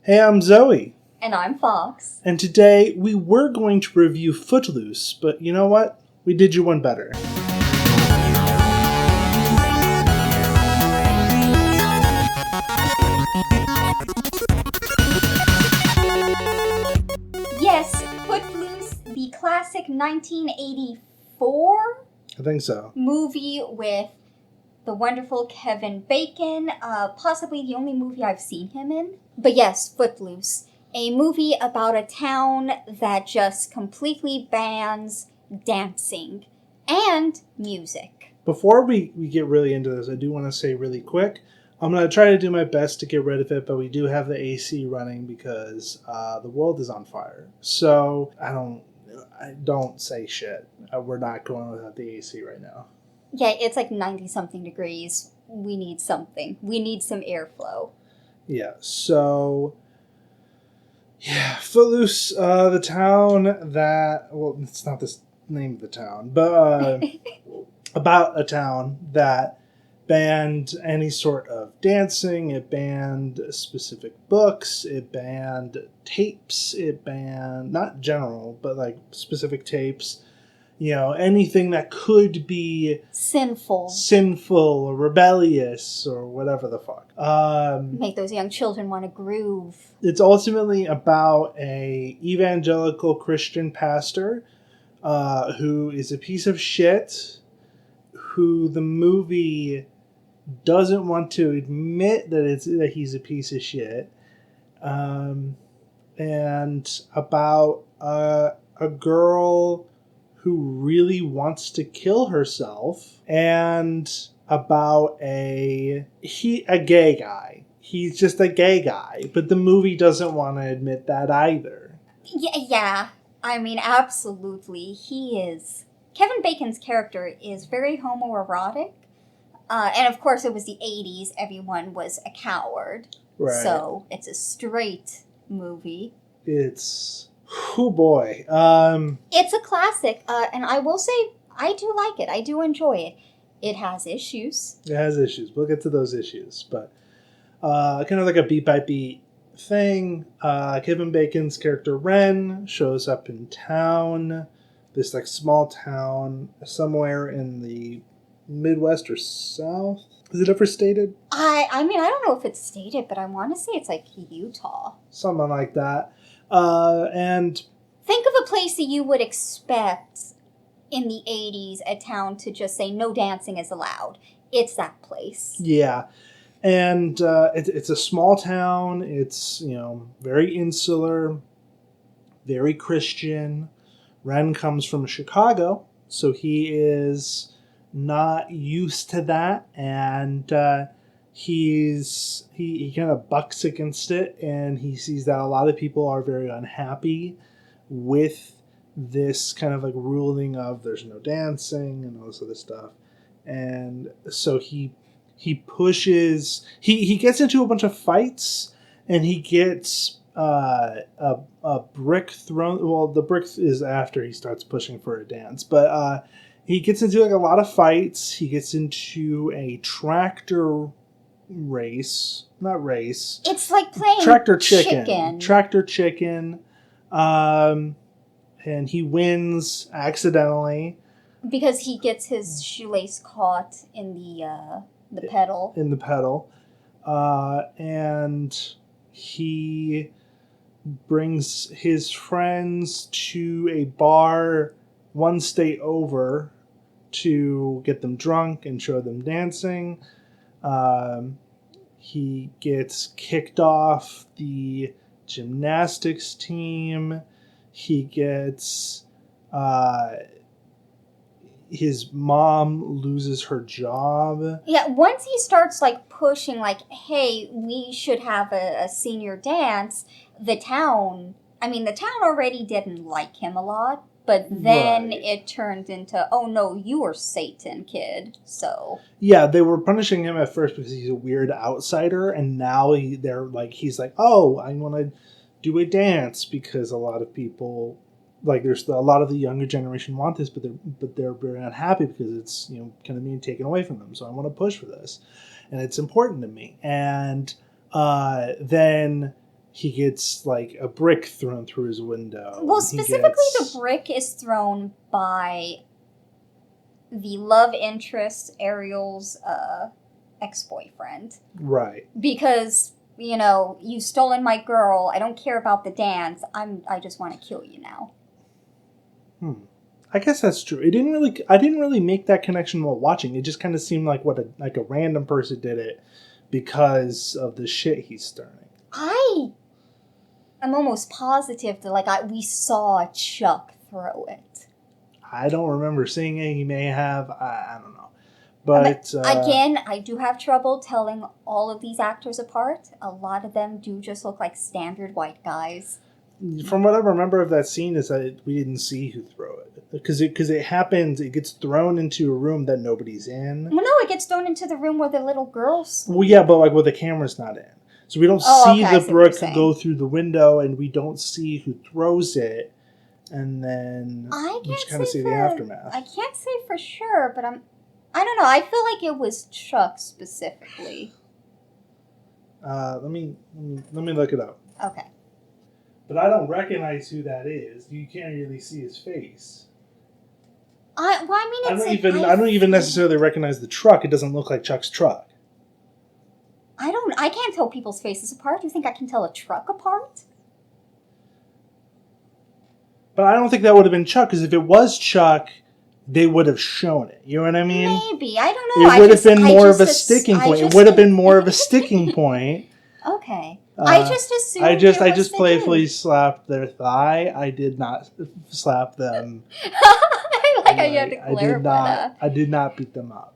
Hey, I'm Zoe. And I'm Fox. And today we were going to review Footloose, but you know what? We did you one better. Yes, Footloose, the classic 1984 I think so. movie with the wonderful Kevin Bacon, possibly the only movie I've seen him in. But yes, Footloose, a movie about a town that just completely bans dancing and music. Before we get really into this, I do want to say really quick, I'm going to try to do my best to get rid of it, but we do have the AC running because the world is on fire. So I don't say shit. We're not going without the AC right now. Yeah, it's like 90-something degrees. We need something. We need some airflow. Yeah, so... Yeah, Footloose, the town that... Well, it's not the name of the town, but about a town that banned any sort of dancing, it banned specific books, it banned tapes, it banned... Not general, but like specific tapes. You know, anything that could be sinful or rebellious or whatever the fuck. Make those young children want to groove. It's ultimately about a evangelical Christian pastor who is a piece of shit, who the movie doesn't want to admit that he's a piece of shit, and about a girl who really wants to kill herself, and about a gay guy. He's just a gay guy, but the movie doesn't want to admit that either. Yeah. I mean, absolutely. He is... Kevin Bacon's character is very homoerotic. And of course, it was the 80s. Everyone was a coward. Right. So, it's a straight movie. It's... Oh boy. It's a classic, and I will say, I do like it. I do enjoy it. It has issues. It has issues. We'll get to those issues. But kind of like a beat-by-beat thing. Kevin Bacon's character Ren shows up in town. This like small town somewhere in the Midwest or South. Is it ever stated? I mean, I don't know if it's stated, but I want to say it's like Utah. Something like that. And think of a place that you would expect in the 80s, a town to just say no dancing is allowed. It's that place. Yeah. And it's a small town. It's, very insular, very Christian. Ren comes from Chicago, so he is not used to that, and he kind of bucks against it, and he sees that a lot of people are very unhappy with this kind of like ruling of there's no dancing and all this other stuff. And so he pushes, he gets into a bunch of fights, and he gets a brick thrown. Well, the brick is after he starts pushing for a dance, but he gets into like a lot of fights. He gets into a tractor race. Not race. It's like playing Tractor Chicken. And he wins accidentally. Because he gets his shoelace caught in the pedal. In the pedal. And he brings his friends to a bar one state over to get them drunk and show them dancing. He gets kicked off the gymnastics team. He gets... his mom loses her job. Yeah, once he starts like pushing like, hey, we should have a senior dance, the town already didn't like him a lot, but then it turned into, oh no, you are Satan, kid. So yeah, they were punishing him at first because he's a weird outsider, and now he's like, oh, I want to do a dance because a lot of people... Like, there's a lot of the younger generation want this, but they're very unhappy because it's, kind of being taken away from them. So I want to push for this, and it's important to me. And then he gets like a brick thrown through his window. Well, specifically, the brick is thrown by the love interest, Ariel's ex-boyfriend. Right. Because, you've stolen my girl. I don't care about the dance. I just want to kill you now. I guess that's true. I didn't really make that connection while watching. It just kind of seemed like a random person did it because of the shit he's stirring. I'm almost positive that we saw Chuck throw it. I don't remember seeing it. He may have. I don't know. But again, I do have trouble telling all of these actors apart. A lot of them do just look like standard white guys. From what I remember of that scene is that we didn't see who threw it. Because it happens, it gets thrown into a room that nobody's in. Well, no, it gets thrown into the room where the little girls... Well, yeah, but where the camera's not in. So we don't see the brick go through the window, and we don't see who throws it. And then we just kind of see the aftermath. I can't say for sure, but I don't know. I feel like it was Chuck specifically. Let me look it up. Okay. But I don't recognize who that is. You can't really see his face. I don't even necessarily recognize the truck. It doesn't look like Chuck's truck. I can't tell people's faces apart. Do you think I can tell a truck apart? But I don't think that would have been Chuck, because if it was Chuck, they would have shown it. You know what I mean? Maybe. I don't know. It would have been more of a sticking point. It would have been more of a sticking point. Okay. I just assumed I just playfully slapped their thigh. I did not slap them. I like how you have to clarify that. I did not beat them up.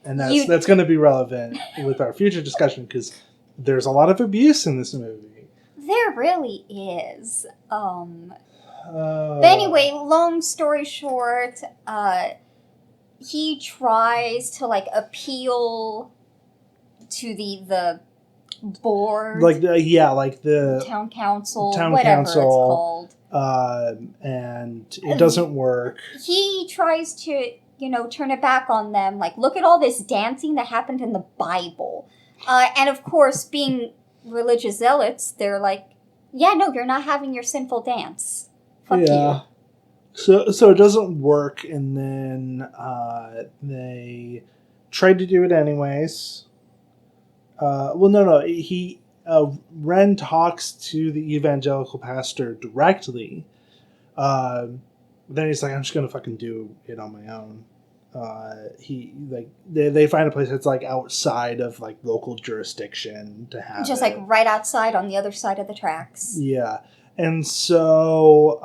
And that's going to be relevant with our future discussion, because there's a lot of abuse in this movie. There really is. But anyway, long story short, he tries to appeal to the board, the town council, whatever it's called, and it doesn't work. He tries to turn it back on them, look at all this dancing that happened in the Bible, and of course, being religious zealots, they're like, yeah, no, you're not having your sinful dance. Fuck you. So it doesn't work, and then they tried to do it anyways. Ren talks to the evangelical pastor directly. Then he's like, I'm just gonna fucking do it on my own. They find a place that's outside of local jurisdiction to have just it. Right outside on the other side of the tracks. Yeah, and so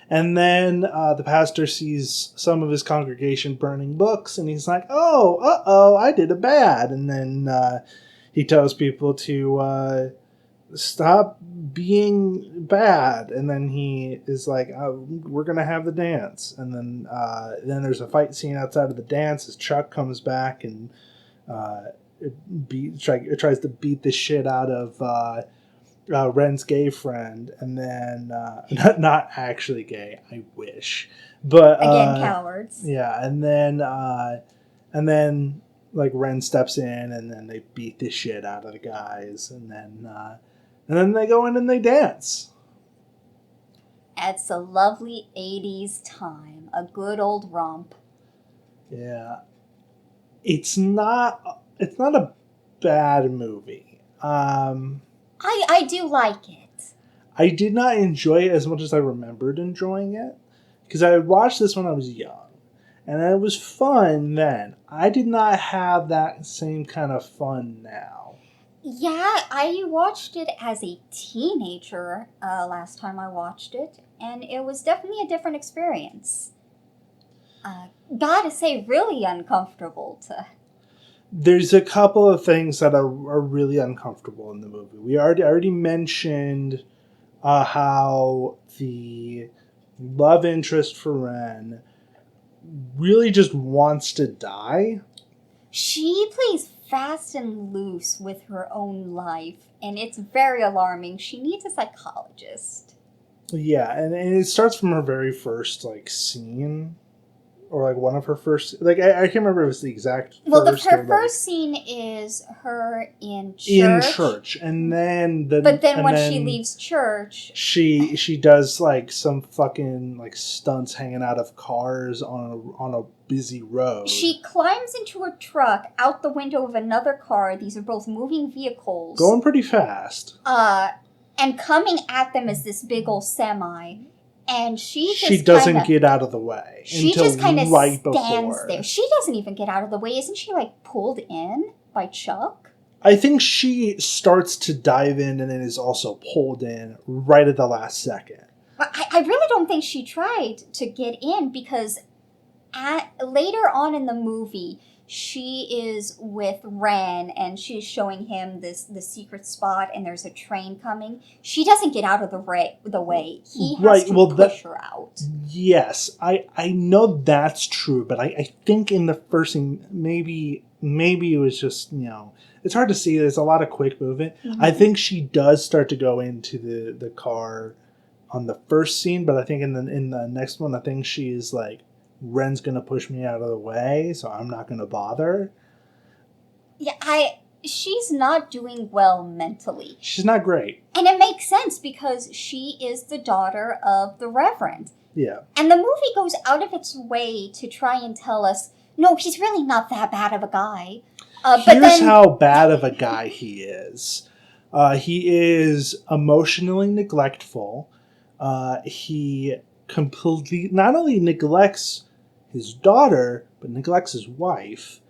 and then the pastor sees some of his congregation burning books, and he's like, oh, I did it bad. And then he tells people to stop being bad. And then he is like, we're going to have the dance. And then there's a fight scene outside of the dance as Chuck comes back and tries to beat the shit out of Ren's gay friend, and then not actually gay, I wish, but again, cowards. Yeah, and then Ren steps in, and then they beat the shit out of the guys, and then they go in and they dance. It's a lovely 80s time, a good old romp. Yeah, it's not a bad movie. I do like it. I did not enjoy it as much as I remembered enjoying it, because I watched this when I was young, and it was fun then. I did not have that same kind of fun now. Yeah, I watched it as a teenager last time I watched it, and it was definitely a different experience. Gotta say, really uncomfortable to... There's a couple of things that are really uncomfortable in the movie. We already mentioned how the love interest for Ren really just wants to die. She plays fast and loose with her own life, and it's very alarming. She needs a psychologist. Yeah, and it starts from her very first scene. or like one of her first. Like I can't remember if it was the exact. Well, first her or, first scene is her in church. In church, and then when she leaves church, she does like some fucking like stunts hanging out of cars on a busy road. She climbs into a truck out the window of another car. These are both moving vehicles, going pretty fast. And coming at them is this big old semi. And she doesn't get out of the way. She just kind of stands there. She doesn't even get out of the way. Isn't she like pulled in by Chuck? I think she starts to dive in and then is also pulled in right at the last second. I really don't think she tried to get in because later on in the movie, she is with Ren and she's showing him the secret spot and there's a train coming. She doesn't get out of the way. He has to push her out. Yes, I know that's true, but I think in the first scene, maybe it was just, it's hard to see. There's a lot of quick movement. Mm-hmm. I think she does start to go into the car on the first scene, but I think in the next one, I think she is like, Ren's going to push me out of the way, so I'm not going to bother. Yeah, she's not doing well mentally. She's not great. And it makes sense because she is the daughter of the Reverend. Yeah. And the movie goes out of its way to try and tell us, no, he's really not that bad of a guy. Here's how bad of a guy he is. He is emotionally neglectful. He completely not only neglects his daughter, but neglects his wife.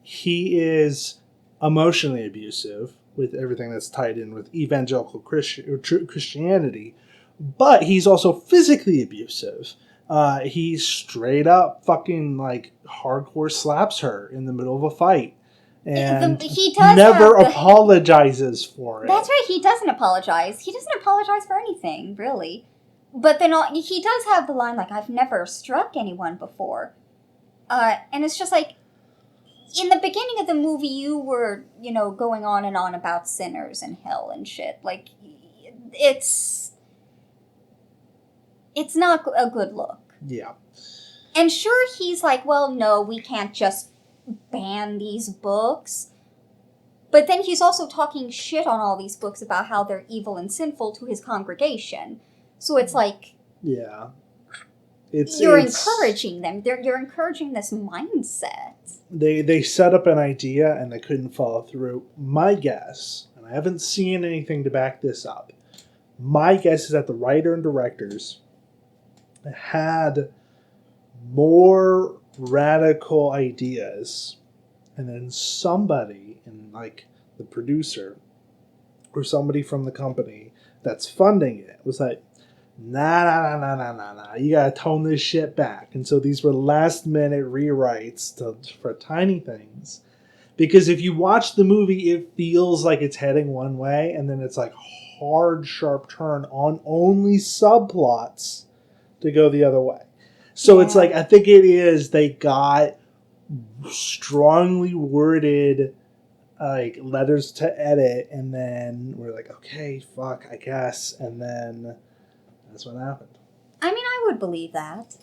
He is emotionally abusive with everything that's tied in with evangelical Christianity, but he's also physically abusive. He straight up fucking like hardcore slaps her in the middle of a fight. And he does never apologizes for it. That's right, he doesn't apologize. He doesn't apologize for anything, really. But then he does have the line, like, I've never struck anyone before. And it's just like, in the beginning of the movie, you were, going on and on about sinners and hell and shit. Like, it's not a good look. Yeah. And sure, he's like, well, no, we can't just ban these books. But then he's also talking shit on all these books about how they're evil and sinful to his congregation. So it's like, yeah, you're encouraging them. You're encouraging this mindset. They set up an idea and they couldn't follow through. My guess, and I haven't seen anything to back this up, my guess is that the writer and directors had more radical ideas, and then somebody, and like the producer or somebody from the company that's funding it was like, nah, you gotta tone this shit back. And so these were last minute rewrites for tiny things. Because if you watch the movie, it feels like it's heading one way, and then it's like hard, sharp turn on only subplots to go the other way. So it's like, I think it is, they got strongly worded like letters to edit, and then we're like, okay, fuck, I guess, and then that's what happened. I mean, I would believe that.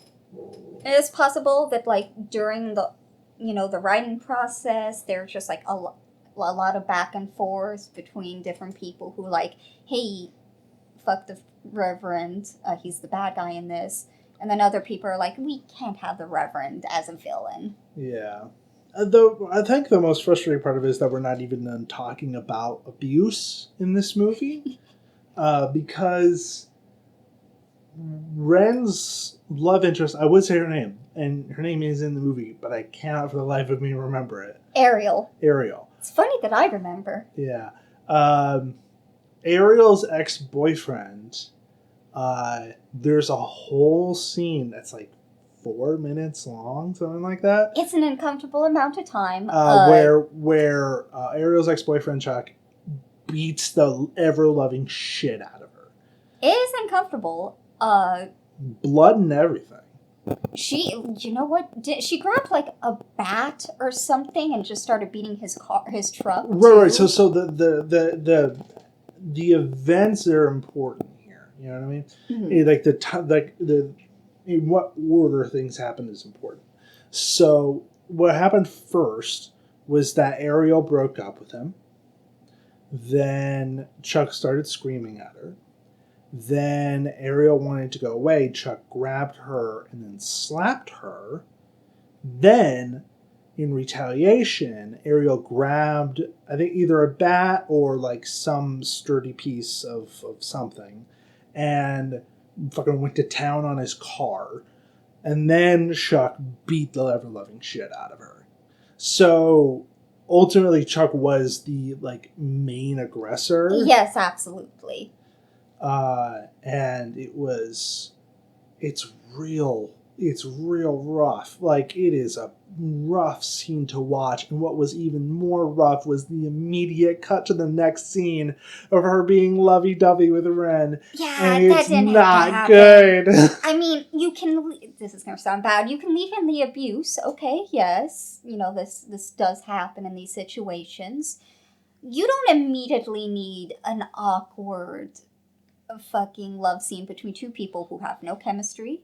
It's possible that, like, during the, the writing process, there's just, like, a lot of back and forth between different people who, like, hey, fuck the Reverend, he's the bad guy in this. And then other people are like, we can't have the Reverend as a villain. Yeah. Though I think the most frustrating part of it is that we're not even talking about abuse in this movie. Because Ren's love interest, I would say her name, and her name is in the movie, but I cannot for the life of me remember it. Ariel. Ariel. It's funny that I remember. Yeah. Ariel's ex-boyfriend, there's a whole scene that's like 4 minutes long, something like that. It's an uncomfortable amount of time. Where Ariel's ex-boyfriend, Chuck, beats the ever-loving shit out of her. It is uncomfortable. Blood and everything. You know what? She grabbed like a bat or something and just started beating his truck. Right. So the events are important here. You know what I mean? Mm-hmm. Like in what order things happen is important. So what happened first was that Ariel broke up with him. Then Chuck started screaming at her. Then Ariel wanted to go away. Chuck grabbed her and then slapped her. Then, in retaliation, Ariel grabbed, I think, either a bat or like some sturdy piece of something and fucking went to town on his car. And then Chuck beat the ever-loving shit out of her. So ultimately, Chuck was the like main aggressor. Yes, absolutely. And it's real rough. Like, it is a rough scene to watch. And what was even more rough was the immediate cut to the next scene of her being lovey-dovey with Ren. Yeah, and that it's didn't not happen. good. I mean, you can. This is gonna sound bad. You can leave in the abuse. Okay, yes, this does happen in these situations. You don't immediately need an awkward fucking love scene between two people who have no chemistry.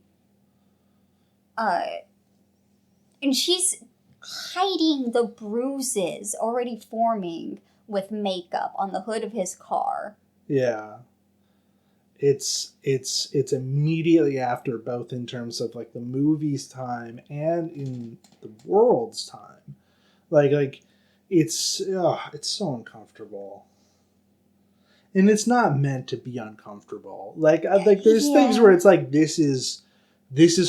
And she's hiding the bruises already forming with makeup on the hood of his car. Yeah. It's immediately after, both in terms of like the movie's time and in the world's time. Like it's so uncomfortable. And it's not meant to be uncomfortable. Like there's things where it's like this is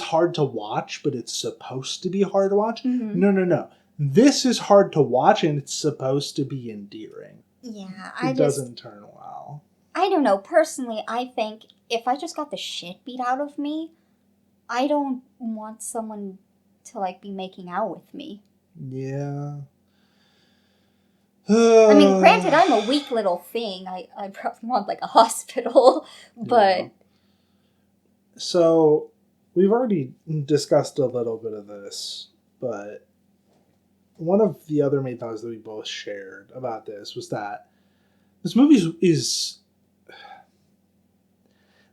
hard to watch, but it's supposed to be hard to watch. Mm-hmm. No. This is hard to watch, and it's supposed to be endearing. Yeah, it doesn't turn well. I don't know. Personally, I think if I just got the shit beat out of me, I don't want someone to like be making out with me. Yeah. I mean, granted, I'm a weak little thing. I probably want like a hospital, but... Yeah. So, we've already discussed a little bit of this, but one of the other main thoughts that we both shared about this was that this movie is...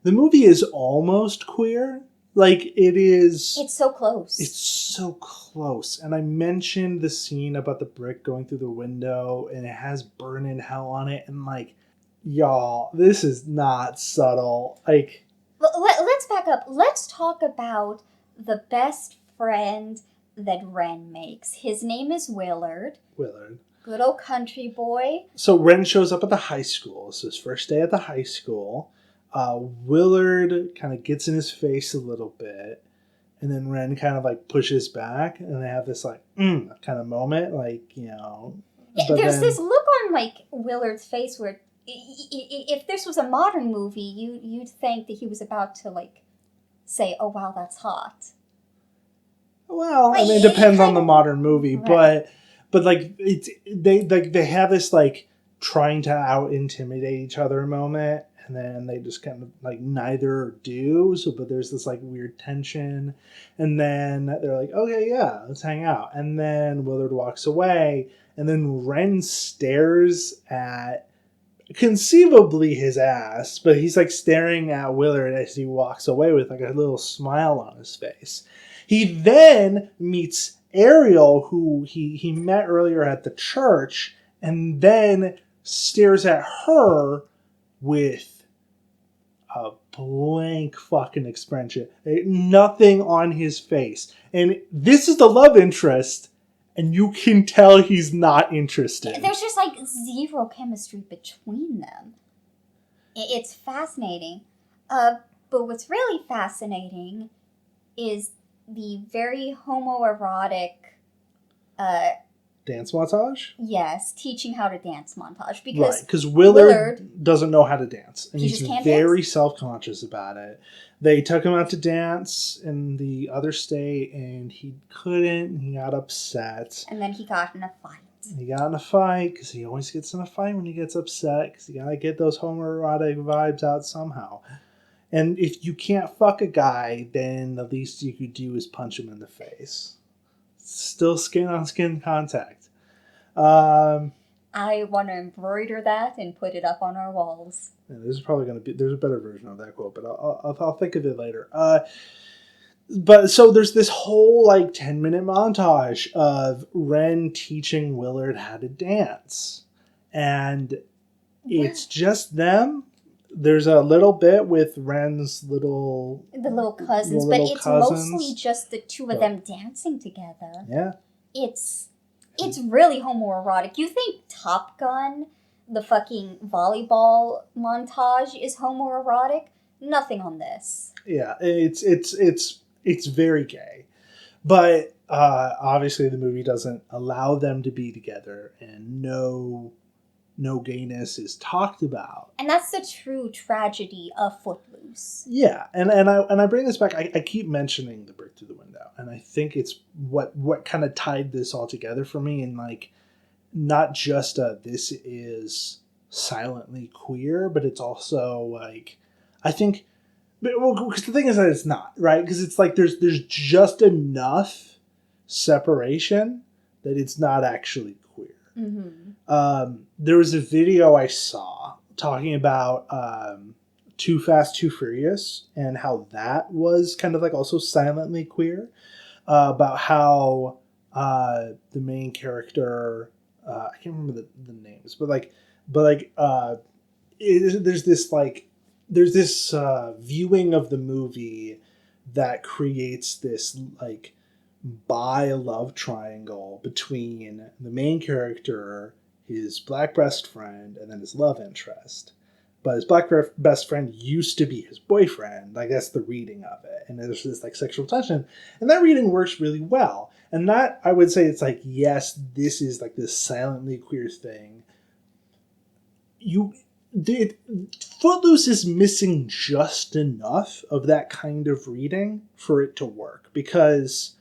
The movie is almost queer. Like, it is... It's so close. It's so close. And I mentioned the scene about the brick going through the window, and it has Burn in Hell on it, and like, y'all, this is not subtle. Like... Let's back up. Let's talk about the best friend that Ren makes. His name is Willard. Good old country boy. So Ren shows up at the high school. So his first day at the high school. Willard kind of gets in his face a little bit. And then Ren kind of like pushes back. And they have this like, kind of moment. Like, Yeah, there's this look on like Willard's face where if this was a modern movie, you'd think that he was about to like say, "Oh wow, that's hot." Well, I mean, it depends on the modern movie, right. but like they have this like trying to out intimidate each other moment, and then they just kind of like neither do. So, but there's this like weird tension, and then they're like, "Okay, yeah, let's hang out," and then Willard walks away, and then Ren stares at conceivably his ass, but he's like staring at Willard as he walks away with like a little smile on his face. He then meets Ariel, who he met earlier at the church, and then stares at her with a blank fucking expression. Nothing on his face. And this is the love interest, and you can tell he's not interested. There's just like zero chemistry between them. It's fascinating. But what's really fascinating is the very homoerotic dance montage? Yes, teaching how to dance montage. Because Willard doesn't know how to dance. And he's very dance? self-conscious about it. They took him out to dance in the other state, and he couldn't, and he got upset. And then he got in a fight. He got in a fight, because he always gets in a fight when he gets upset, because you gotta get those homoerotic vibes out somehow. And if you can't fuck a guy, then the least you could do is punch him in the face. Still skin-on-skin contact. I want to embroider that and put it up on our walls. Yeah, there's a better version of that quote, but I'll think of it later. But so there's this whole like 10-minute montage of Ren teaching Willard how to dance. And it's just them. There's a little bit with Ren's the little cousins, but it's mostly just the two of them dancing together. Yeah. It's really homoerotic. You think Top Gun, the fucking volleyball montage, is homoerotic? Nothing on this. Yeah, it's very gay. But obviously the movie doesn't allow them to be together, and no gayness is talked about. And that's the true tragedy of Footloose. Yeah, and I bring this back. I keep mentioning the brick through the window, and I think it's what kind of tied this all together for me, and like not just this is silently queer, but it's also like I think. Because the thing is that it's not, right? Because it's like there's just enough separation that it's not actually queer. Mm-hmm. There was a video I saw talking about Too Fast, Too Furious and how that was kind of like also silently queer. About how the main character, I can't remember the names, but there's this viewing of the movie that creates this like bi love triangle between the main character, his black best friend, and then his love interest. But his black best friend used to be his boyfriend. Like that's the reading of it, and there's this like sexual tension, and that reading works really well. And that I would say it's like yes, this is like this silently queer thing. Footloose is missing just enough of that kind of reading for it to work because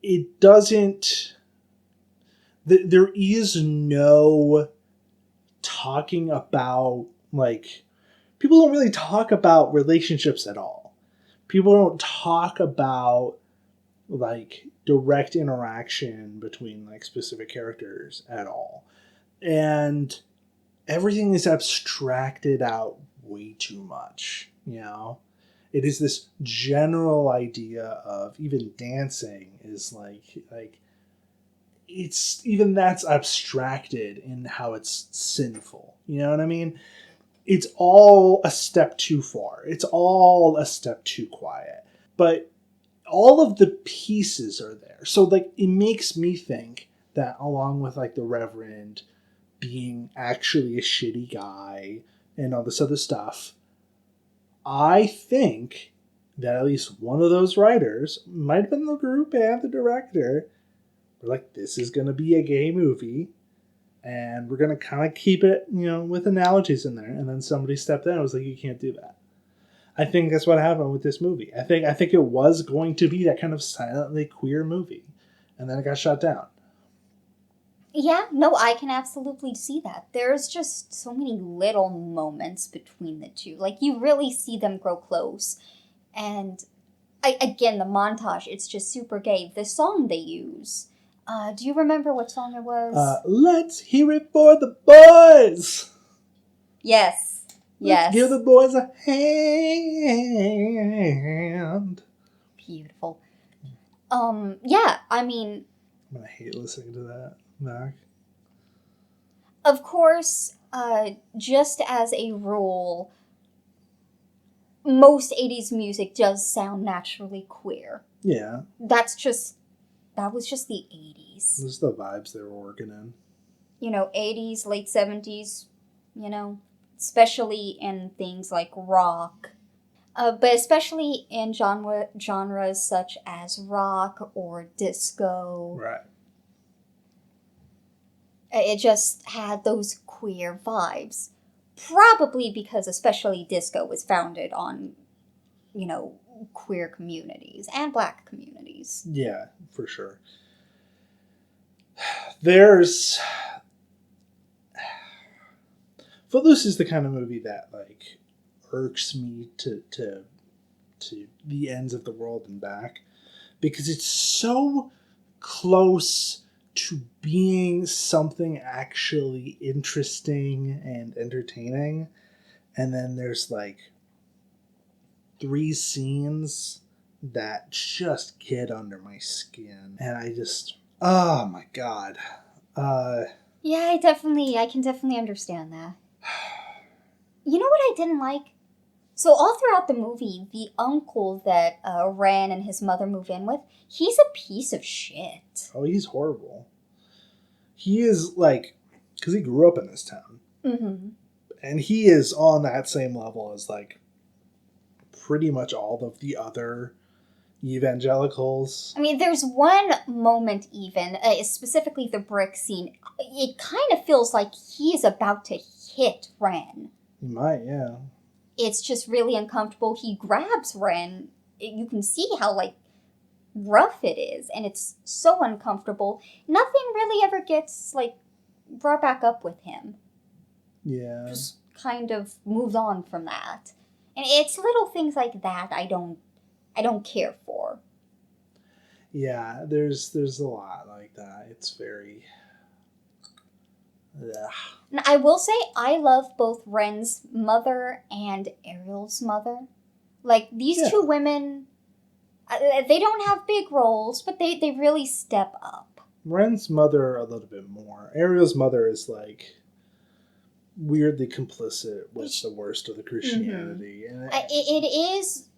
it doesn't. There is no talking about like people don't really talk about relationships at all. People don't talk about like direct interaction between like specific characters at all, and everything is abstracted out way too much, you know? It is this general idea of even dancing is like it's even that's abstracted in how it's sinful. You know what I mean? It's all a step too far. It's all a step too quiet. But all of the pieces are there. So like it makes me think that along with like the Reverend being actually a shitty guy and all this other stuff, I think that at least one of those writers, might have been the group and the director, were like, this is going to be a gay movie, and we're going to kind of keep it, you know, with analogies in there. And then somebody stepped in and was like, you can't do that. I think that's what happened with this movie. I think it was going to be that kind of silently queer movie, and then it got shut down. Yeah, no, I can absolutely see that. There's just so many little moments between the two. Like, you really see them grow close. And, again, the montage, it's just super gay. The song they use, do you remember what song it was? Let's hear it for the boys! Yes. Let's give the boys a hand. Beautiful. Yeah, I mean... I'm gonna hate listening to that. Mac. Of course, just as a rule, most 80s music does sound naturally queer. Yeah. That was just the 80s. Those are the vibes they were working in. You know, 80s, late 70s, you know, especially in things like rock. But especially in genres such as rock or disco. Right. It just had those queer vibes. Probably because especially disco was founded on, you know, queer communities and black communities. Yeah, for sure. There's... Footloose is the kind of movie that, like, irks me to the ends of the world and back. Because it's so close to being something actually interesting and entertaining, and then there's like 3 scenes that just get under my skin. And I just, oh my God. Yeah, I can definitely understand that. You know what I didn't like? So all throughout the movie, the uncle that Ran and his mother move in with, he's a piece of shit. Oh, he's horrible. He is like, because he grew up in this town. Mm-hmm. And he is on that same level as like pretty much all of the other evangelicals. I mean, there's one moment even, specifically the brick scene, it kind of feels like he is about to hit Ren. He might, yeah. It's just really uncomfortable. He grabs Ren. You can see how, like, rough it is, and it's so uncomfortable. Nothing really ever gets, like, brought back up with him. Yeah. Just kind of moves on from that. And it's little things like that I don't care for. Yeah, there's a lot like that. It's very... Ugh. And I will say I love both Ren's mother and Ariel's mother. Like, these two women, they don't have big roles, but they really step up. Ren's mother a little bit more. Ariel's mother is like weirdly complicit with the worst of the Christianity. Mm-hmm. And it is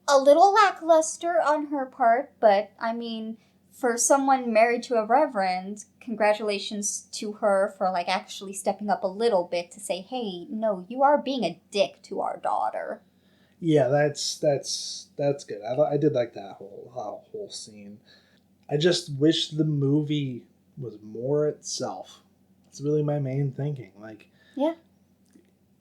a little lackluster on her part, but I mean, for someone married to a reverend, congratulations to her for like actually stepping up a little bit to say, hey, no, you are being a dick to our daughter. Yeah, that's good. I did like that whole scene. I just wish the movie was more itself. It's really my main thinking. Like, yeah,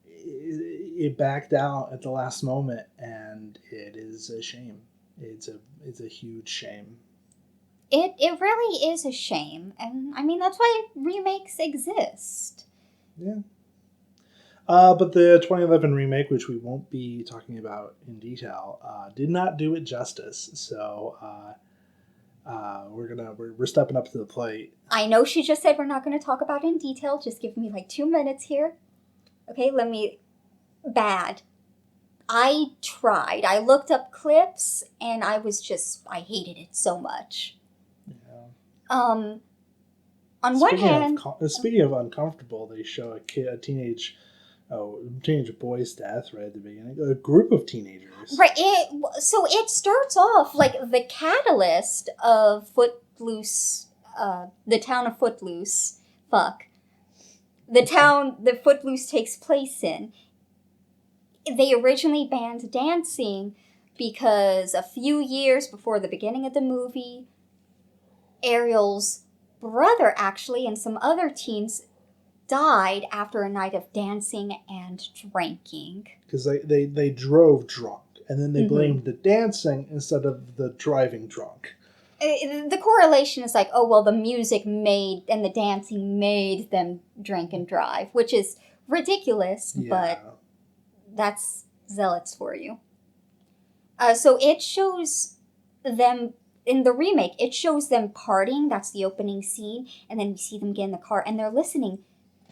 it backed out at the last moment, and it is a shame. It's a huge shame. It really is a shame, and I mean that's why remakes exist. Yeah. But the 2011 remake, which we won't be talking about in detail, did not do it justice. So we're stepping up to the plate. I know she just said we're not going to talk about it in detail. Just give me like 2 minutes here. Okay, bad. I tried. I looked up clips, and I hated it so much. Yeah. On one hand, speaking of uncomfortable, they show a teenage boy's death right at the beginning. A group of teenagers. Right. So it starts off like the catalyst of Footloose, the town of Footloose. The town that Footloose takes place in. They originally banned dancing because a few years before the beginning of the movie, Ariel's brother actually and some other teens died after a night of dancing and drinking. Because they drove drunk, and then they blamed the dancing instead of the driving drunk. The correlation is like, oh, well, the music made and the dancing made them drink and drive, which is ridiculous, but that's zealots for you. So it shows them, in the remake, it shows them partying, that's the opening scene, and then we see them get in the car, and they're listening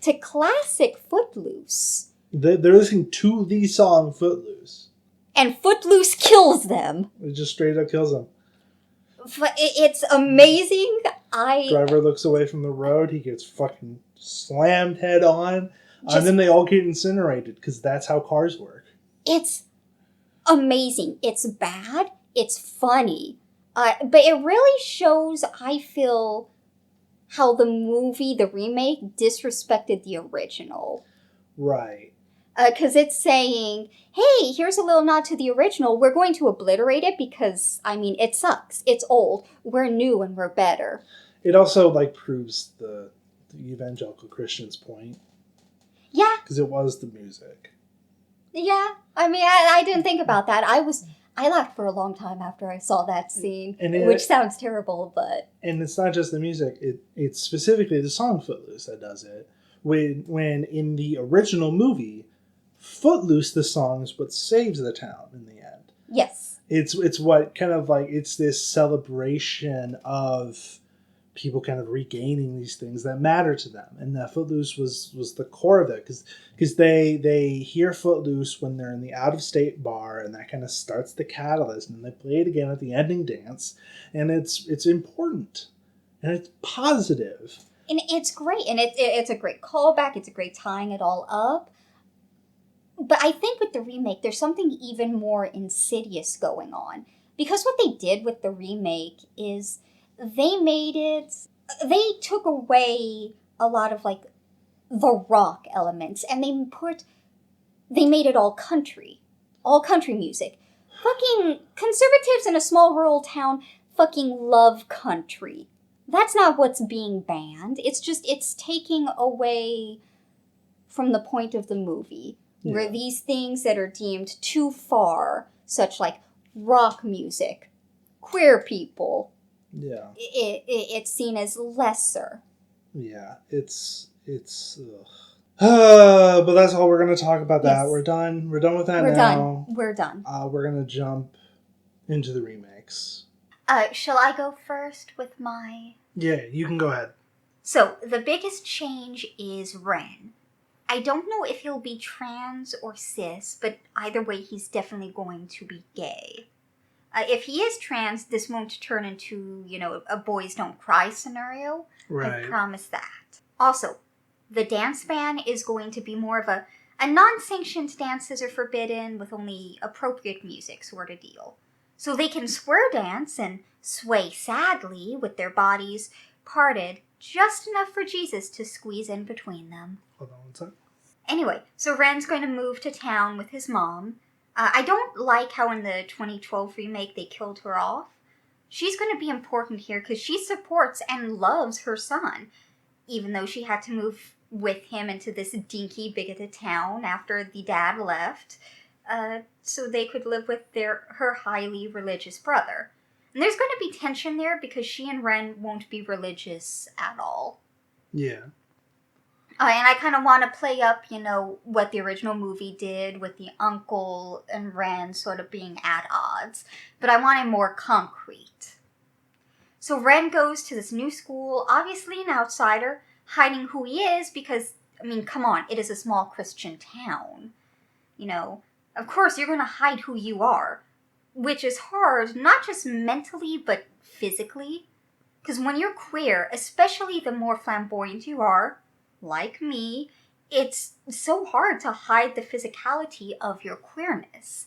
to classic Footloose. They're listening to the song Footloose. And Footloose kills them. It just straight up kills them. It's amazing. Driver looks away from the road. He gets fucking slammed head on. And then they all get incinerated because that's how cars work. It's amazing. It's bad. It's funny. But it really shows, I feel, how the movie, the remake, disrespected the original. Right. Because it's saying, hey, here's a little nod to the original. We're going to obliterate it because, I mean, it sucks. It's old. We're new and we're better. It also, like, proves the evangelical Christian's point. Yeah. Because it was the music. Yeah. I mean, I didn't think about that. I laughed for a long time after I saw that scene, which sounds terrible, but... And it's not just the music. It's specifically the song Footloose that does it. When in the original movie, Footloose, the song, is what saves the town in the end. Yes. It's what kind of like, it's this celebration of people kind of regaining these things that matter to them. And Footloose was the core of it, because they hear Footloose when they're in the out-of-state bar, and that kind of starts the catalyst, and they play it again at the ending dance, and it's important, and it's positive. And it's great, and it's a great callback, it's a great tying it all up. But I think with the remake, there's something even more insidious going on. Because what they did with the remake is they took away a lot of, like, the rock elements, and they made it all country music. Fucking conservatives in a small rural town fucking love country. That's not what's being banned. It's taking away from the point of the movie, where these things that are deemed too far, such like rock music, queer people, it's seen as lesser. Yeah, it's but that's all we're going to talk about. That we're done with that. We're done. We're going to jump into the remakes. Shall I go first with my... Yeah, you can go ahead. So, the biggest change is Ren. I don't know if he'll be trans or cis, but either way, he's definitely going to be gay. If he is trans, this won't turn into, a boys don't cry scenario. Right. I promise that. Also, the dance ban is going to be more of a non-sanctioned dances are forbidden with only appropriate music sort of deal. So they can square dance and sway sadly with their bodies parted just enough for Jesus to squeeze in between them. Hold on one second. Anyway, so Ren's going to move to town with his mom. I don't like how in the 2012 remake they killed her off. She's going to be important here because she supports and loves her son, even though she had to move with him into this dinky, bigoted town after the dad left, so they could live with her highly religious brother. And there's going to be tension there because she and Ren won't be religious at all. Yeah. And I kind of want to play up, what the original movie did with the uncle and Ren sort of being at odds. But I want it more concrete. So Ren goes to this new school, obviously an outsider, hiding who he is because, come on, it is a small Christian town. Of course you're going to hide who you are, which is hard, not just mentally, but physically. Because when you're queer, especially the more flamboyant you are, like me, it's so hard to hide the physicality of your queerness.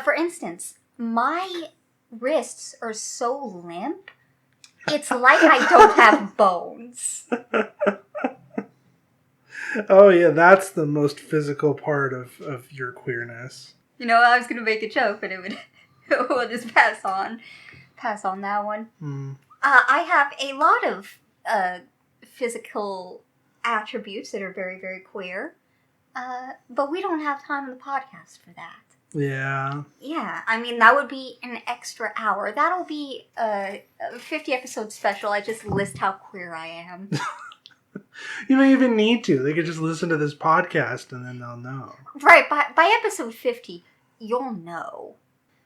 For instance, my wrists are so limp, it's like I don't have bones. Oh yeah, that's the most physical part of your queerness. I was going to make a joke, but we'll just pass on that one. I have a lot of physical attributes that are very, very queer, but we don't have time on the podcast for that. Yeah. Yeah, that would be an extra hour. That'll be a 50 episode special. I just list how queer I am. You don't even need to. They could just listen to this podcast and then they'll know. Right, by episode 50, you'll know.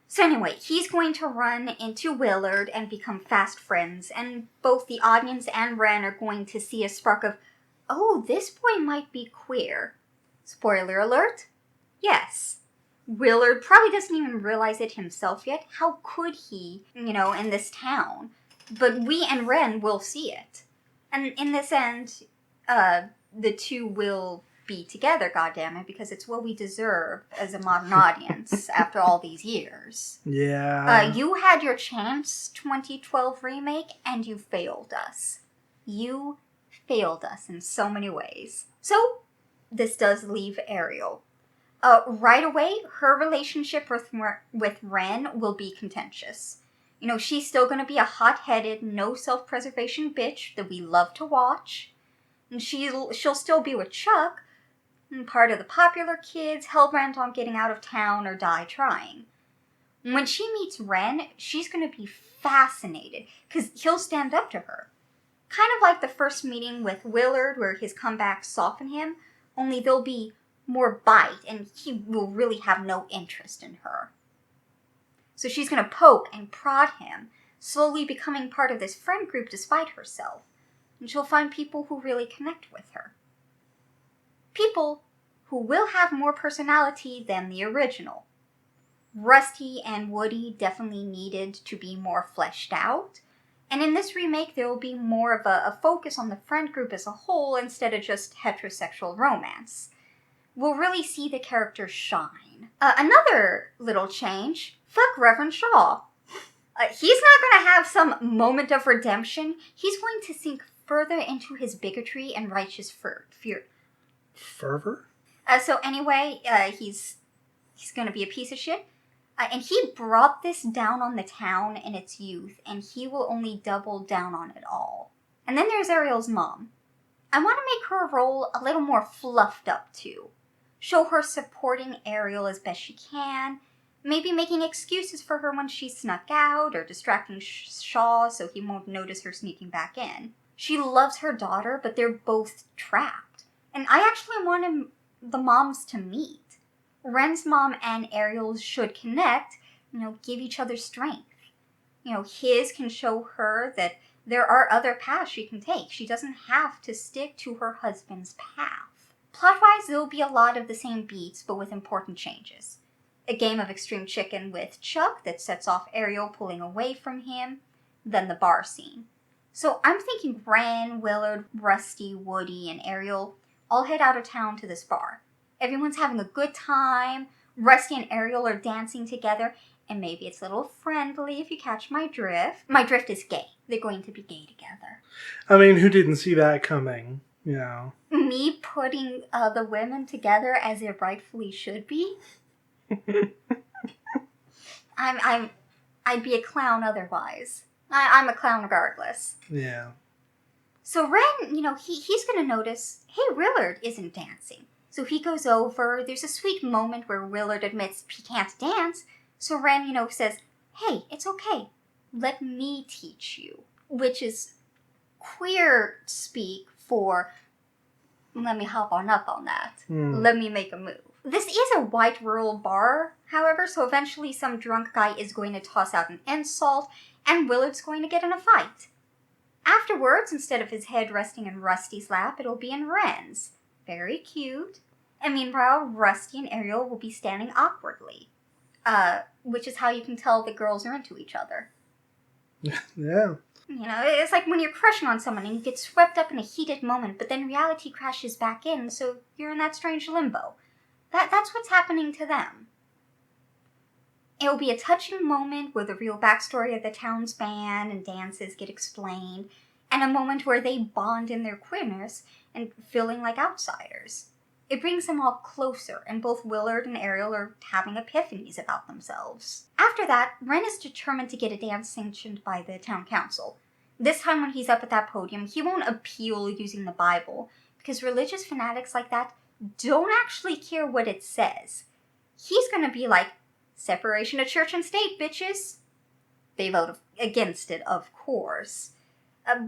So anyway, he's going to run into Willard and become fast friends, and both the audience and Ren are going to see a spark of, oh, this boy might be queer. Spoiler alert? Yes. Willard probably doesn't even realize it himself yet. How could he, in this town? But we and Ren will see it. And in this end, the two will be together, goddammit, because it's what we deserve as a modern audience after all these years. Yeah. You had your chance, 2012 remake, and you failed us. You failed us in so many ways. So, this does leave Ariel. Right away, her relationship with Ren will be contentious. She's still going to be a hot-headed, no self-preservation bitch that we love to watch. And she'll still be with Chuck, part of the popular kids, hell-bent on getting out of town or die trying. When she meets Ren, she's going to be fascinated, because he'll stand up to her. Kind of like the first meeting with Willard, where his comebacks soften him, only there'll be more bite, and he will really have no interest in her. So she's going to poke and prod him, slowly becoming part of this friend group despite herself, and she'll find people who really connect with her. People who will have more personality than the original. Rusty and Woody definitely needed to be more fleshed out, and in this remake there will be more of a focus on the friend group as a whole instead of just heterosexual romance. We'll really see the characters shine. Another little change, fuck Reverend Shaw. He's not going to have some moment of redemption. He's going to sink further into his bigotry and righteous fear. Fervor? So anyway, he's going to be a piece of shit. And he brought this down on the town in its youth, and he will only double down on it all. And then there's Ariel's mom. I want to make her role a little more fluffed up too. Show her supporting Ariel as best she can, maybe making excuses for her when she snuck out, or distracting Shaw so he won't notice her sneaking back in. She loves her daughter, but they're both trapped. And I actually want the moms to meet. Ren's mom and Ariel's should connect, give each other strength. His can show her that there are other paths she can take. She doesn't have to stick to her husband's path. Plot-wise, there'll be a lot of the same beats, but with important changes. A game of extreme chicken with Chuck that sets off Ariel pulling away from him, then the bar scene. So I'm thinking Ren, Willard, Rusty, Woody, and Ariel all head out of town to this bar. Everyone's having a good time. Rusty and Ariel are dancing together, and maybe it's a little friendly if you catch my drift. My drift is gay. They're going to be gay together. I mean, who didn't see that coming? Me putting the women together as it rightfully should be? I'd be a clown otherwise. I'm a clown regardless. Yeah. So Ren, he's going to notice, hey, Willard isn't dancing. So he goes over. There's a sweet moment where Willard admits he can't dance. So Ren, says, hey, it's okay. Let me teach you. Which is queer speak for, let me hop on up on that. Let me make a move. This is a white rural bar, however, so eventually some drunk guy is going to toss out an insult, and Willard's going to get in a fight. Afterwards, instead of his head resting in Rusty's lap, it'll be in Ren's. Very cute. And meanwhile, Rusty and Ariel will be standing awkwardly. Which is how you can tell the girls are into each other. Yeah. It's like when you're crushing on someone and you get swept up in a heated moment, but then reality crashes back in, so you're in that strange limbo. That's what's happening to them. It'll be a touching moment where the real backstory of the town's band and dances get explained, and a moment where they bond in their queerness and feeling like outsiders. It brings them all closer, and both Willard and Ariel are having epiphanies about themselves. After that, Ren is determined to get a dance sanctioned by the town council. This time when he's up at that podium, he won't appeal using the Bible, because religious fanatics like that don't actually care what it says. He's gonna be like, separation of church and state, bitches. They vote against it, of course.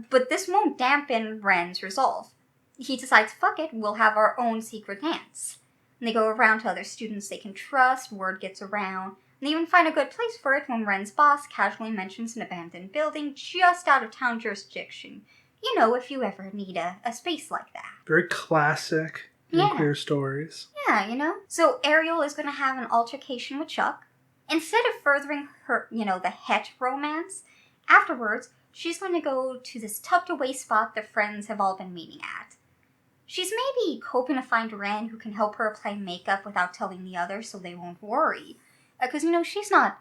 But this won't dampen Ren's resolve. He decides, fuck it, we'll have our own secret dance. And they go around to other students they can trust, word gets around, and they even find a good place for it when Ren's boss casually mentions an abandoned building just out of town jurisdiction. If you ever need a space like that. Very classic in queer stories. Yeah, So Ariel is going to have an altercation with Chuck. Instead of furthering her, the het romance, afterwards, she's going to go to this tucked away spot the friends have all been meeting at. She's maybe hoping to find Ren who can help her apply makeup without telling the others so they won't worry. Because, she's not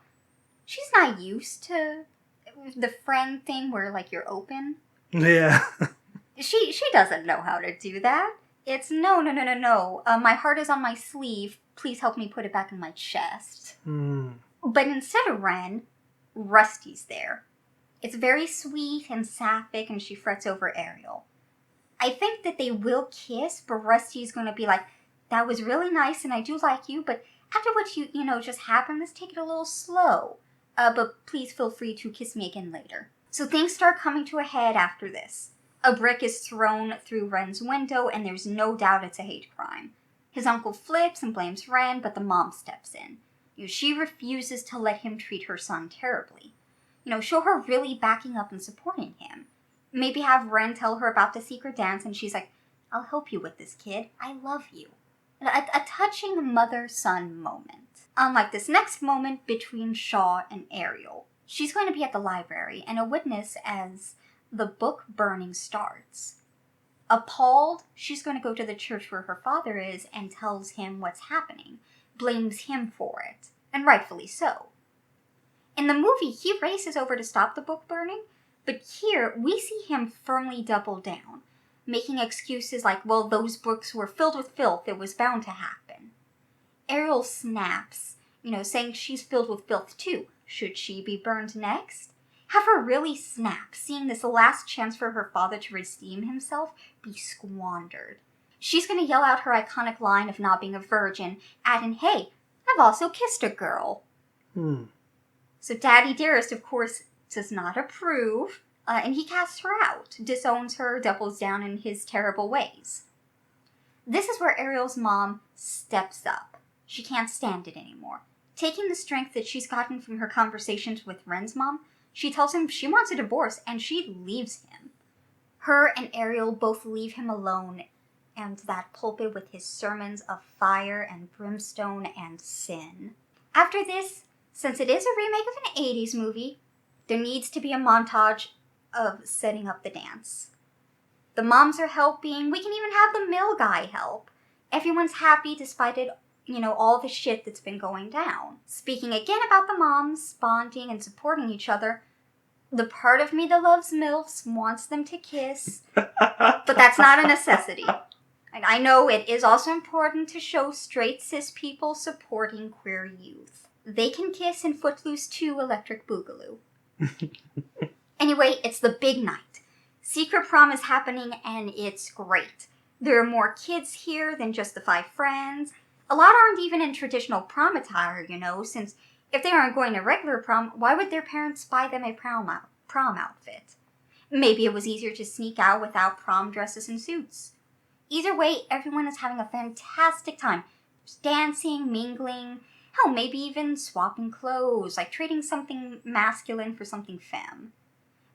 used to the friend thing where, you're open. Yeah. She doesn't know how to do that. It's no. My heart is on my sleeve. Please help me put it back in my chest. But instead of Ren, Rusty's there. It's very sweet and sapphic, and she frets over Ariel. I think that they will kiss, but Rusty's going to be like, that was really nice and I do like you, but after what just happened, let's take it a little slow. But please feel free to kiss me again later. So things start coming to a head after this. A brick is thrown through Ren's window, and there's no doubt it's a hate crime. His uncle flips and blames Ren, but the mom steps in. She refuses to let him treat her son terribly. Show her really backing up and supporting him. Maybe have Ren tell her about the secret dance and she's like, I'll help you with this, kid. I love you. A touching mother-son moment. Unlike this next moment between Shaw and Ariel. She's going to be at the library and a witness as the book burning starts. Appalled, she's going to go to the church where her father is and tells him what's happening. Blames him for it. And rightfully so. In the movie, he races over to stop the book burning, but here we see him firmly double down, making excuses like, well, those books were filled with filth, it was bound to happen. Ariel snaps, saying she's filled with filth too. Should she be burned next? Have her really snap, seeing this last chance for her father to redeem himself be squandered. She's going to yell out her iconic line of not being a virgin, adding, hey, I've also kissed a girl. So Daddy Dearest, of course, does not approve, and he casts her out, disowns her, doubles down in his terrible ways. This is where Ariel's mom steps up. She can't stand it anymore. Taking the strength that she's gotten from her conversations with Ren's mom, she tells him she wants a divorce, and she leaves him. Her and Ariel both leave him alone, and that pulpit with his sermons of fire and brimstone and sin. After this, since it is a remake of an 80s movie, there needs to be a montage of setting up the dance. The moms are helping. We can even have the mill guy help. Everyone's happy despite it, all the shit that's been going down. Speaking again about the moms bonding and supporting each other, the part of me that loves MILFs wants them to kiss, but that's not a necessity. And I know it is also important to show straight cis people supporting queer youth. They can kiss in Footloose 2 Electric Boogaloo. Anyway, it's the big night. Secret prom is happening and it's great. There are more kids here than just the 5 friends. A lot aren't even in traditional prom attire, since if they aren't going to regular prom, why would their parents buy them a prom outfit? Maybe it was easier to sneak out without prom dresses and suits. Either way, everyone is having a fantastic time. Just dancing, mingling, hell, maybe even swapping clothes, like trading something masculine for something femme.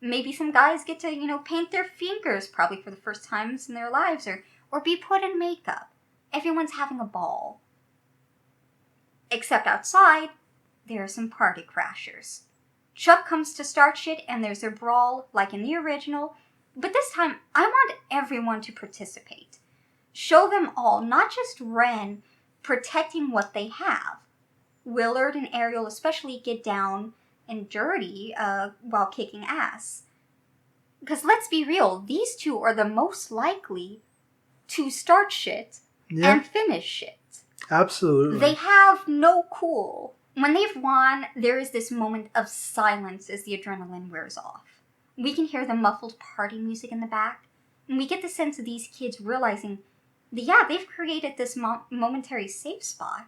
Maybe some guys get to, paint their fingers, probably for the first times in their lives, or be put in makeup. Everyone's having a ball. Except outside, there are some party crashers. Chuck comes to start shit and there's a brawl, like in the original, but this time I want everyone to participate. Show them all, not just Ren, protecting what they have. Willard and Ariel especially get down and dirty while kicking ass. Because let's be real, these two are the most likely to start shit and finish shit. Absolutely. They have no cool. When they've won, there is this moment of silence as the adrenaline wears off. We can hear the muffled party music in the back, and we get the sense of these kids realizing that, they've created this momentary safe spot,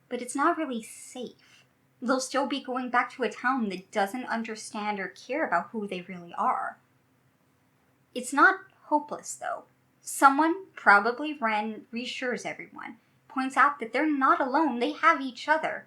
but it's not really safe. They'll still be going back to a town that doesn't understand or care about who they really are. It's not hopeless, though. Someone, probably Ren, reassures everyone, points out that they're not alone, they have each other,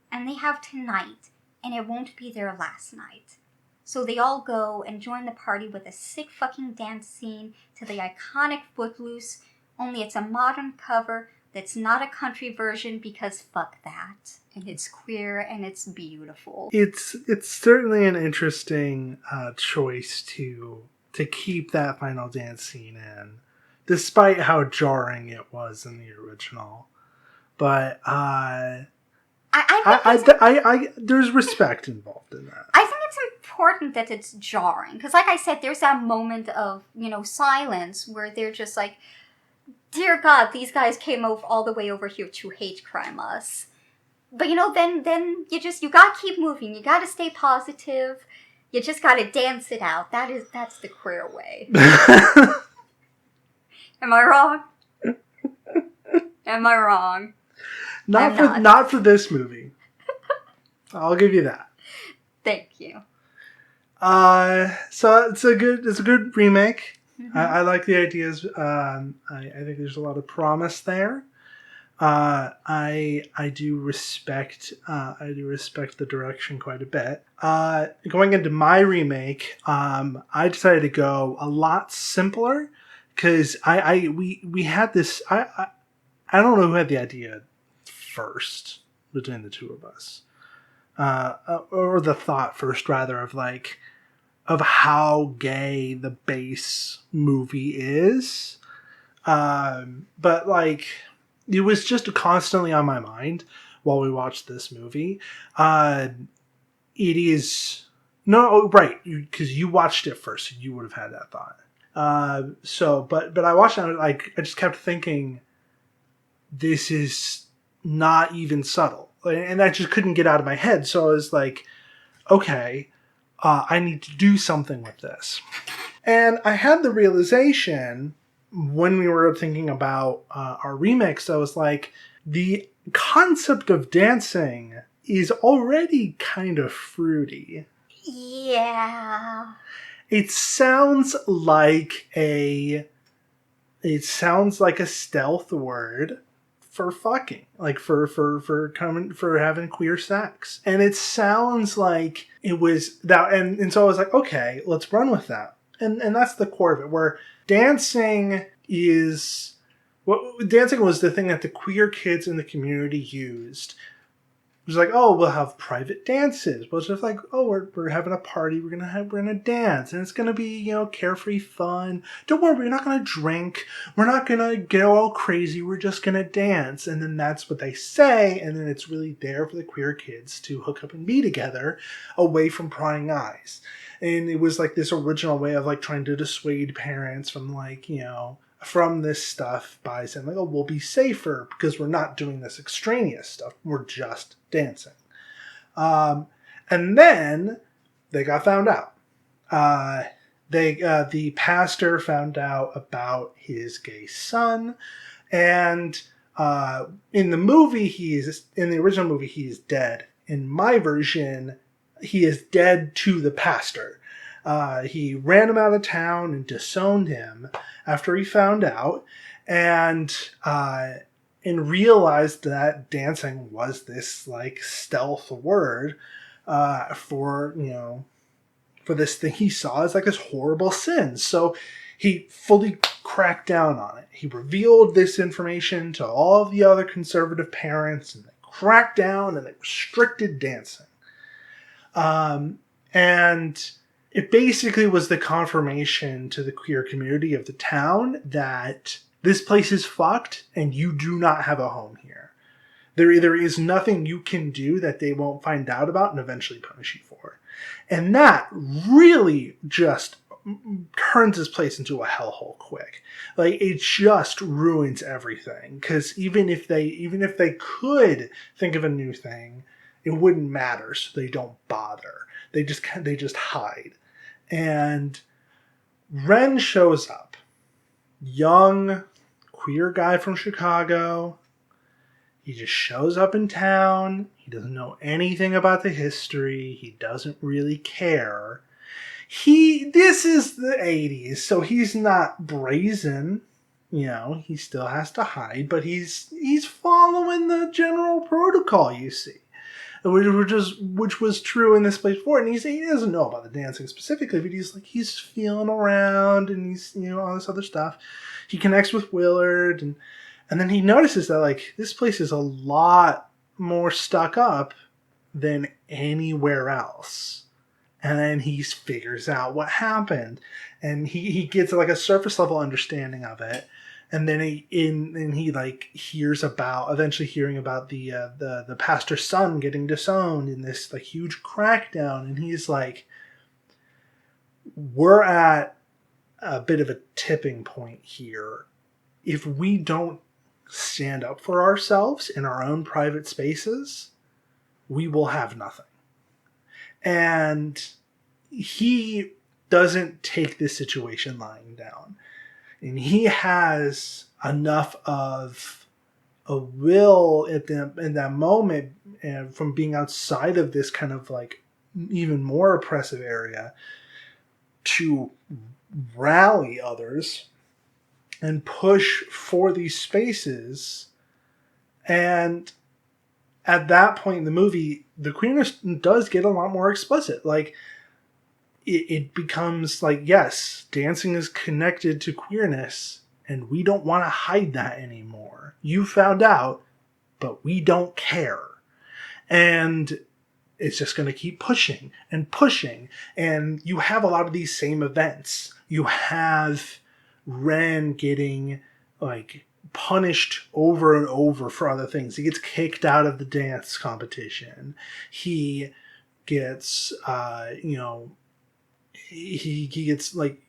and they have tonight, and it won't be their last night. So they all go and join the party with a sick fucking dance scene to the iconic Footloose, only it's a modern cover that's not a country version because fuck that. And it's queer and it's beautiful. It's certainly an interesting choice to keep that final dance scene in, despite how jarring it was in the original. But there's respect involved in that. I think it's important that it's jarring because, like I said, there's that moment of silence where they're just like, dear God, these guys came all the way over here to hate crime us. But then you gotta keep moving. You gotta stay positive. You just gotta dance it out. That's the queer way. Am I wrong? Am I wrong? Not for this movie. I'll give you that. Thank you. So it's a good remake. Mm-hmm. I like the ideas. I think there's a lot of promise there. I do respect the direction quite a bit. Going into my remake, I decided to go a lot simpler because we had this. I don't know who had the idea first between the two of us, or the thought first rather of like of how gay the base movie is. But like, it was just constantly on my mind while we watched this movie. It is no right because you watched it first, so you would have had that thought. But I watched it. Like I just kept thinking, this is not even subtle, and I just couldn't get out of my head. So I was like, okay, I need to do something with this. And I had the realization when we were thinking about our remix, I was like, the concept of dancing is already kind of fruity. Yeah. It sounds like a stealth word for fucking, like for coming for having queer sex. And it sounds like it was that and so I was like, okay, let's run with that. And that's the core of it, where dancing is what dancing was the thing that the queer kids in the community used. It was like, oh, we'll have private dances. But it's just like, oh, we're having a party. We're gonna dance, and it's gonna be carefree fun. Don't worry, we're not gonna drink. We're not gonna get all crazy. We're just gonna dance, and then that's what they say, and then it's really there for the queer kids to hook up and be together, away from prying eyes. And it was like this original way of like trying to dissuade parents from like from this stuff by saying like, oh, we'll be safer because we're not doing this extraneous stuff. We're just dancing. And then they got found out. The pastor found out about his gay son, and in the original movie he's dead. In my version, he is dead to the pastor. He ran him out of town and disowned him after he found out, and realized that dancing was this like stealth word for for this thing he saw as like this horrible sin. So he fully cracked down on it. He revealed this information to all of the other conservative parents, and they cracked down and they restricted dancing. And it basically was the confirmation to the queer community of the town that this place is fucked and you do not have a home here. There is nothing you can do that they won't find out about and eventually punish you for. And that really just turns this place into a hellhole quick. Like, it just ruins everything. Because even if they could think of a new thing, it wouldn't matter, so they don't bother. They just hide. And Ren shows up. Young, queer guy from Chicago. He just shows up in town. He doesn't know anything about the history. He doesn't really care. This is the 80s, so he's not brazen. He still has to hide, but he's following the general protocol, you see. Which was true in this place before, and he doesn't know about the dancing specifically, but he's feeling around, and he's all this other stuff. He connects with Willard, and then he notices that like this place is a lot more stuck up than anywhere else. And then he figures out what happened, and he gets like a surface level understanding of it. And then he like eventually hearing about the pastor's son getting disowned in this like huge crackdown, and he's like, we're at a bit of a tipping point here. If we don't stand up for ourselves in our own private spaces, we will have nothing. And he doesn't take this situation lying down. And he has enough of a will in that moment, and from being outside of this kind of like even more oppressive area, to rally others and push for these spaces And at that point in the movie, the queerness does get a lot more explicit. Like, it becomes like, yes, dancing is connected to queerness, and we don't want to hide that anymore. You found out, but we don't care. And it's just going to keep pushing and pushing. And you have a lot of these same events. You have Ren getting, like, punished over and over for other things. He gets kicked out of the dance competition. He gets, he gets, like,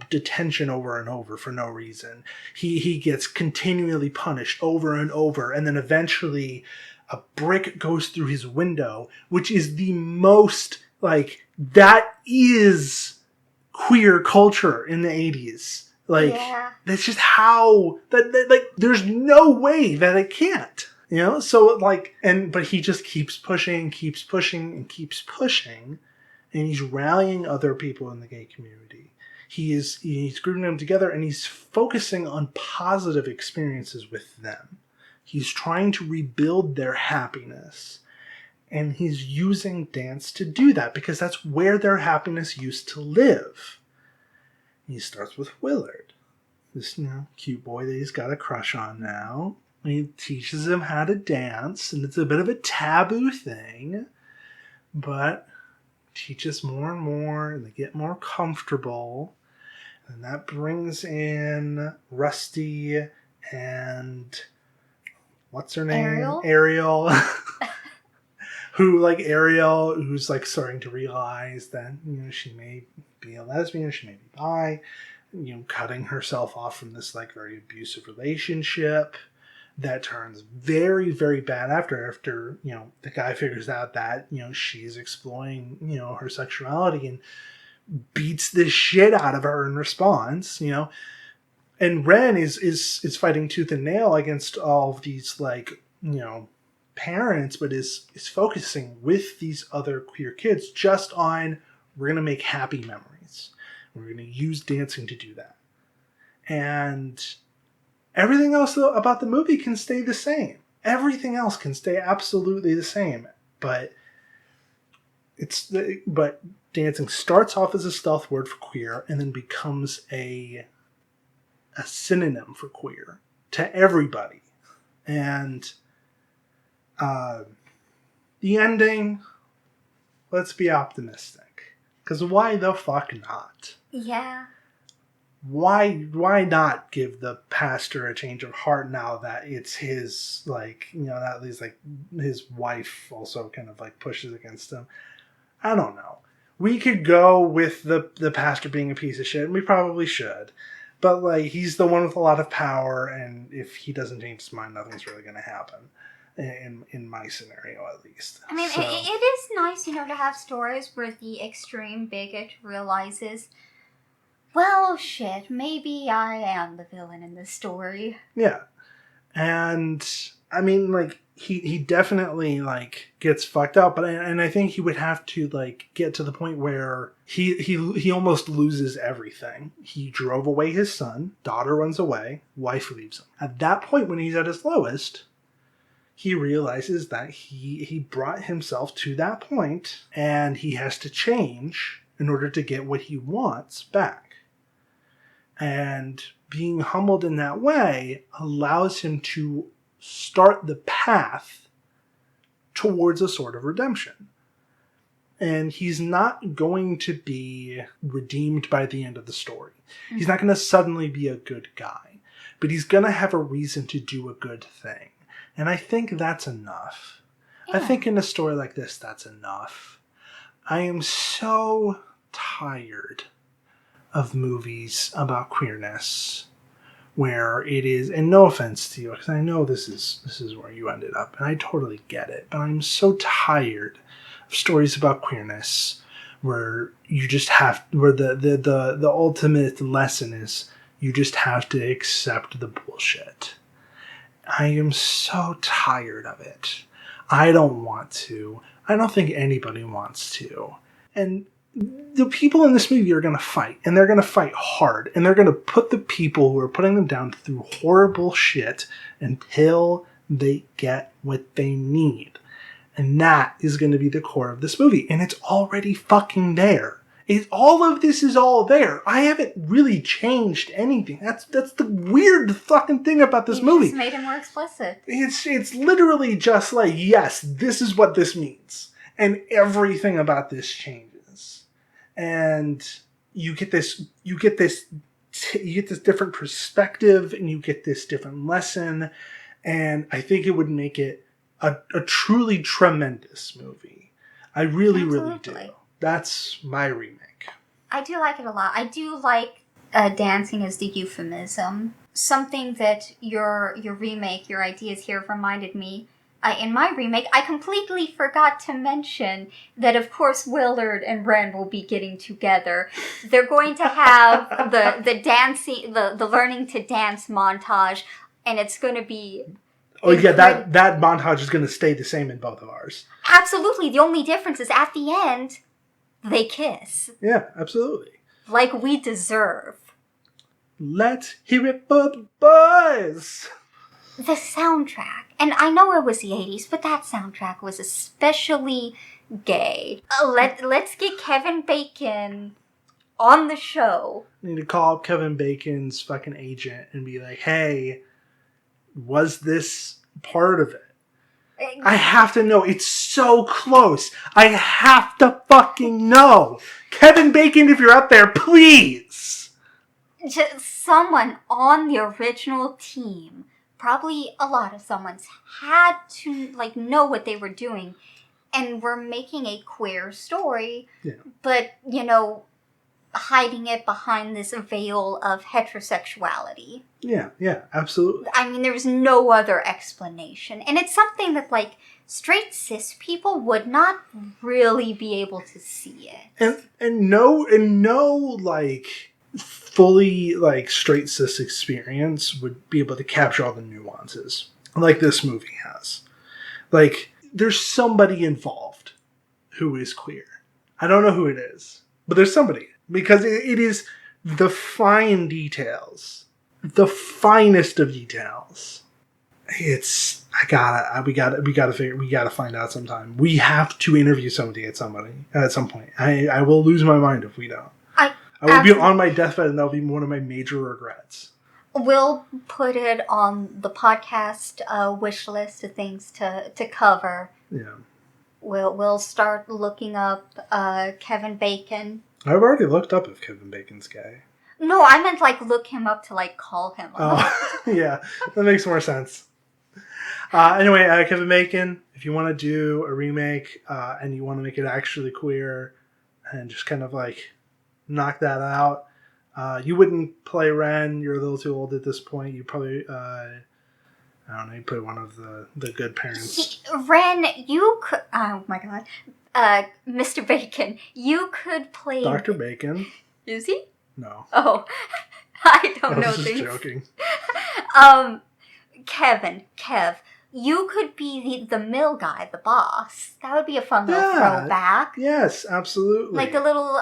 detention over and over for no reason. He gets continually punished over and over, and then eventually a brick goes through his window, which is the most, like, that is queer culture in the 80s. Like, yeah. That's just how that like, there's no way that it can't. So, like, but he just keeps pushing and keeps pushing, and he's rallying other people in the gay community. He's grouping them together, and he's focusing on positive experiences with them. He's trying to rebuild their happiness. And he's using dance to do that, because that's where their happiness used to live. He starts with Willard, this cute boy that he's got a crush on now. And he teaches him how to dance, and it's a bit of a taboo thing, but teaches more and more, and they get more comfortable. And that brings in Rusty and what's her name? Ariel. Ariel, who's, like, starting to realize that, she may be a lesbian, she may be bi, cutting herself off from this, like, very abusive relationship that turns very, very bad after, the guy figures out that, she's exploring, her sexuality, and beats the shit out of her in response, And Ren is fighting tooth and nail against all of these, like, parents, but is focusing with these other queer kids just on, we're going to make happy memories. We're going to use dancing to do that. And everything else about the movie can stay the same. Everything else can stay absolutely the same. But dancing starts off as a stealth word for queer, and then becomes a synonym for queer to everybody. And the ending, let's be optimistic. Because why the fuck not? Yeah. Why not give the pastor a change of heart now that it's his, like, that he's, like, his wife also kind of, like, pushes against him? I don't know. We could go with the pastor being a piece of shit, and we probably should. But, like, he's the one with a lot of power, and if he doesn't change his mind, nothing's really going to happen. In my scenario, at least. I mean, it is nice, to have stories where the extreme bigot realizes, well, shit, maybe I am the villain in this story. Yeah. And, I mean, like, he definitely, like, gets fucked up, and I think he would have to, like, get to the point where he almost loses everything. He drove away his son, daughter runs away, wife leaves him. At that point, when he's at his lowest, he realizes that he brought himself to that point, and he has to change in order to get what he wants back. And being humbled in that way allows him to start the path towards a sort of redemption. And he's not going to be redeemed by the end of the story. Mm-hmm. He's not going to suddenly be a good guy, but he's going to have a reason to do a good thing. And I think that's enough. Yeah. I think in a story like this, that's enough. I am so tired of movies about queerness where it is, and no offense to you, because I know this is where you ended up, and I totally get it, but I'm so tired of stories about queerness where you just have, where the ultimate lesson is you just have to accept the bullshit. I am so tired of it. I don't want to. I don't think anybody wants to. And the people in this movie are going to fight, and they're going to fight hard, and they're going to put the people who are putting them down through horrible shit until they get what they need. And that is going to be the core of this movie. And it's already fucking there. All of this is all there. I haven't really changed anything. That's the weird fucking thing about this movie. You just made it more explicit. It's literally just like, yes, this is what this means. And everything about this changes. And you get this different perspective, and you get this different lesson. And I think it would make it a truly tremendous movie. I really, really do. That's my remake. I do like it a lot. I do like dancing as the euphemism. Something that your remake, your ideas here reminded me. In my remake, I completely forgot to mention that, of course, Willard and Ren will be getting together. They're going to have the dancing, the learning to dance montage, and it's going to be... Oh, yeah, that montage is going to stay the same in both of ours. Absolutely. The only difference is at the end, they kiss. Yeah, absolutely. Like we deserve. Let's hear it for the boys. The soundtrack. And I know it was the 80s, but that soundtrack was especially gay. Let's get Kevin Bacon on the show. I need to call up Kevin Bacon's fucking agent and be like, hey, was this part of it? I have to know. It's so close. I have to fucking know. Kevin Bacon, if you're out there, please. Just someone on the original team, probably a lot of someone's, had to know what they were doing, and were making a queer story, but hiding it behind this veil of heterosexuality. Yeah, absolutely. I mean, there's no other explanation. And it's something that, straight cis people would not really be able to see it. And no, fully, straight cis experience would be able to capture all the nuances like this movie has. There's somebody involved who is queer. I don't know who it is, but there's somebody. Because it is the fine details. The finest of details. We gotta find out sometime. We have to interview somebody at some point. I will lose my mind if we don't. I will be on my deathbed, and that'll be one of my major regrets. We'll put it on the podcast wish list of things to cover. Yeah. We'll start looking up Kevin Bacon. I've already looked up if Kevin Bacon's gay. No, I meant look him up to call him up. Oh, yeah, that makes more sense. Anyway, Kevin Bacon, if you want to do a remake and you want to make it actually queer and just kind of knock that out, you wouldn't play Ren. You're a little too old at this point. You probably, I don't know, you play one of the good parents. Ren, you could, oh my god. Mr. Bacon, you could play... Dr. Bacon. Is he? No. Oh, I don't know I was things. just joking. Kev, you could be the mill guy, the boss. That would be a fun little throwback. Yes, absolutely. The little,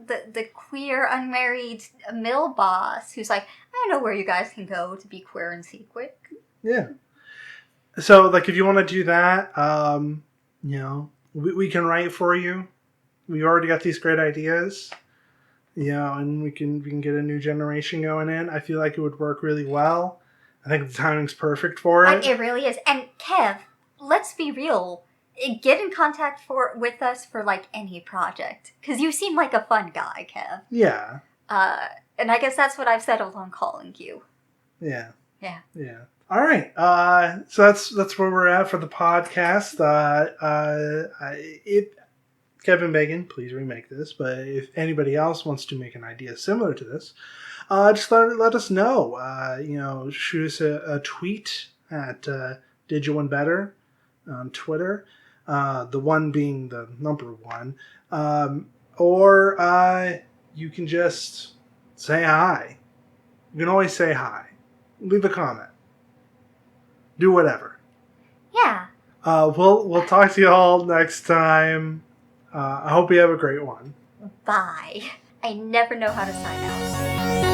the queer, unmarried mill boss who's I know where you guys can go to be queer and secret. Yeah. So, if you want to do that, we can write for you. We've already got these great ideas. And we can get a new generation going in. I feel like it would work really well. I think the timing's perfect for it. It really is. And Kev, let's be real. Get in contact with us for any project. Because you seem like a fun guy, Kev. Yeah. And I guess that's what I've settled on calling you. Yeah. Yeah. Yeah. All right. So that's where we're at for the podcast. If Kevin Bacon, please remake this. But if anybody else wants to make an idea similar to this, just let us know. Shoot us a tweet at Did You One Better on Twitter. The one being the number one. Or you can just say hi. You can always say hi. Leave a comment. Do whatever. Yeah. We'll talk to you all next time. I hope you have a great one. Bye. I never know how to sign out.